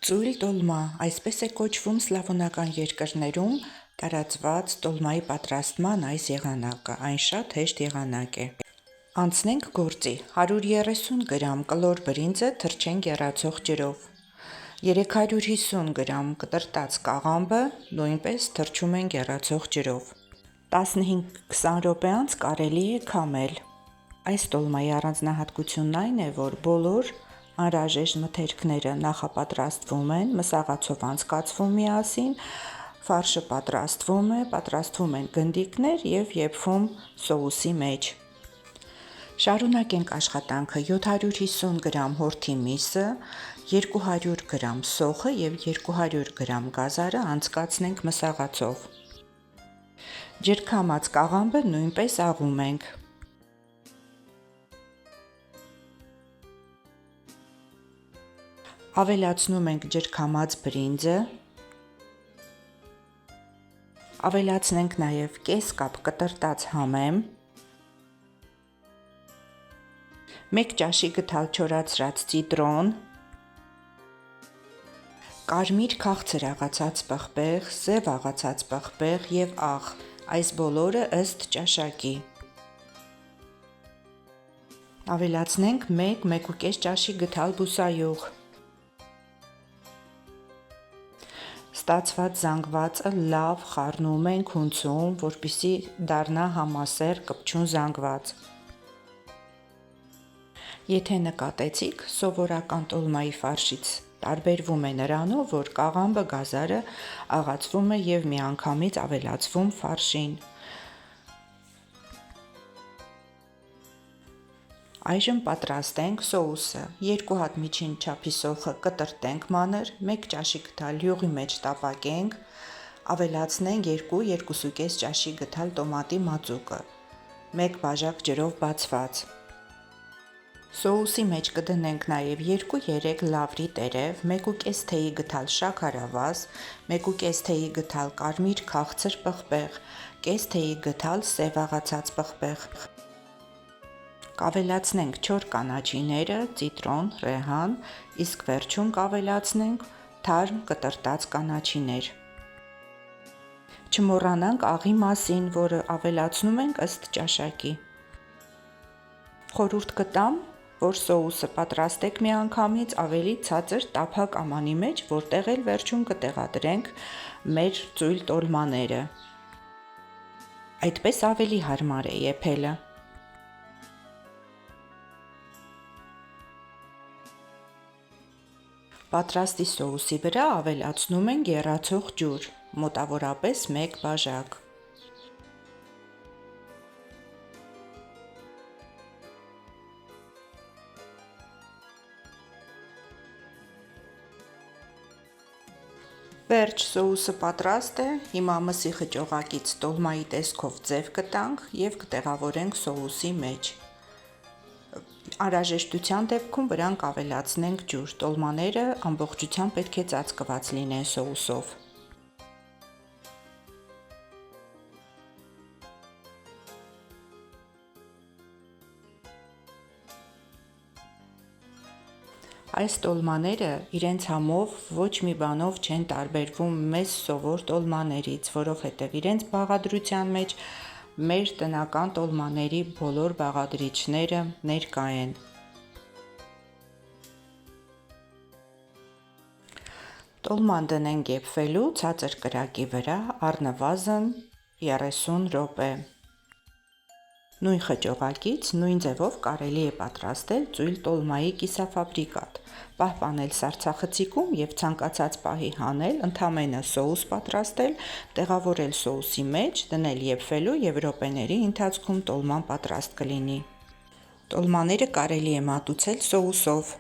Ծույլ տոլմա, այսպես է կոչվում սլավոնական երկրներում տարածված տոլմայի պատրաստման այս եղանակը, այն շատ հեշտ եղանակ է։ Անցնենք գործի, 130 գրամ կլոր բրինձը թրջենք եռացող ջրով, 350 գրամ կտրտած կաղամբը նույնպես թրջում ենք եռացող ջրով, 15-20 րոպե անց կարելի է քամել։ Այս տոլմայի առանձնահատկությունն այն է, որ բոլոր անհրաժեշտ մթերքները նախապատրաստվում են, մսաղացով անցկացվում միասին, ֆարշը պատրաստվում են գնդիկներ և եփվում սոուսի մեջ։ Շարունակենք աշխատանքը 750 գրամ հորթի միսը, 200 գրամ սոխը և 200 գրամ գազարը անցկացնենք մսաղացով։ Ջրքամած կաղամբը նույնպես աղում ենք։ Ավելացնում ենք ջրքամած բրինձը, ավելացնենք նաև կես կապ կտրտած համեմ, 1 ճաշի գդալ չորացրած ցիտրոն, կարմիր քաղցր աղացած պղպեղ, սև աղացած պղպեղ և աղ, այս բոլորը ըստ ճաշակի։ Ավելացնենք 1-1.5 ճաշի գդալ բուսայուղ։ Ստացված զանգվածը լավ խառնում ենք հունցում, որպեսզի դառնա համասեռ կպչուն զանգված։ Եթե նկատեցիք, սովորական տոլմայի ֆարշից տարբերվում է նրանով, որ կաղամբը, գազարը աղացվում է և միանգամից ավելացվում ֆարշին։ Այժմ պատրաստենք սոուսը, 2 հատ միջին չափի սոխը կտրտենք մանր, 1 ճաշի գդալ յուղի մեջ տապակենք, ավելացնենք 2-2.5 ճաշի գդալ տոմատի մածուկը, 1 բաժակ ջրով բացված։ Սոուսի մեջ կդնենք նաև 2-3 լավրի տերև, 1.5 թեյի գդալ շաքարավազ, 1.5 թեյի գդալ կարմիր քաղցր պղպեղ, կես թեյի գդալ սև աղացած պղպեղ։ Կավելացնենք չոր կանաչիները, ցիտրոն, ռեհան, իսկ վերջում կավելացնենք թարմ կտրտած կանաչիներ։ Չմոռանանք աղի մասին, որը ավելացնում ենք ըստ ճաշակի։ Խորհուրդ կտամ, որ սոուսը պատրաստեք միանգամից ավելի ցածր տափակ ամանի մեջ, որտեղ էլ վերջում կտեղադրենք մեր ծույլ տոլմաները։ Այդպես ավելի հարմար է եփելը։ Պատրաստի սոուսի վրա ավելացնում ենք եռացող ջուր, մոտավորապես 1 բաժակ։ Վերջ, սոուսը պատրաստ է, հիմա մսի խճողակից տոլմայի տեսքով ձև կտանք և կտեղավորենք սոուսի մեջ։ Անհրաժեշտության դեպքում վրան կավելացնենք ջուր, տոլմաները ամբողջությամբ պետք է ծածկված լինեն սոուսով։ Այս տոլմաները իրենց համով ոչ մի բանով չեն տարբերվում մեզ սովոր տոլմաներից, որովհետև իրենց բաղադրության մեջ մեր տնական տոլմաների բոլոր բաղադրիչները ներկա են։ Տոլման դնենք եփվելու ցածր կրակի վրա առնվազն 30 րոպե։ Նույն խճողակից նույն ձևով կարելի է պատրաստել ծույլ տոլմայի կիսաֆաբրիկատ, պահպանել սառցախցիկում և ցանկացած պահի հանել, ընդամենը սոուս պատրաստել, տեղավորել սոուսի մեջ, դնել եփվելու և րոպեների ընթացքում տոլման պատրաստ կլինի։ Տոլմաները կարելի է մատուցել սոուսով։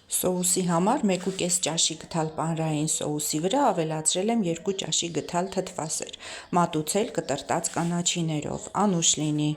Սոուսի համար 1.5 ճաշի գդալ պանրային սոուսի վրա ավելացրել եմ 2 ճաշի գդալ թթվասեր, մատուցել կտրտած կանաչիներով, անուշ լինի։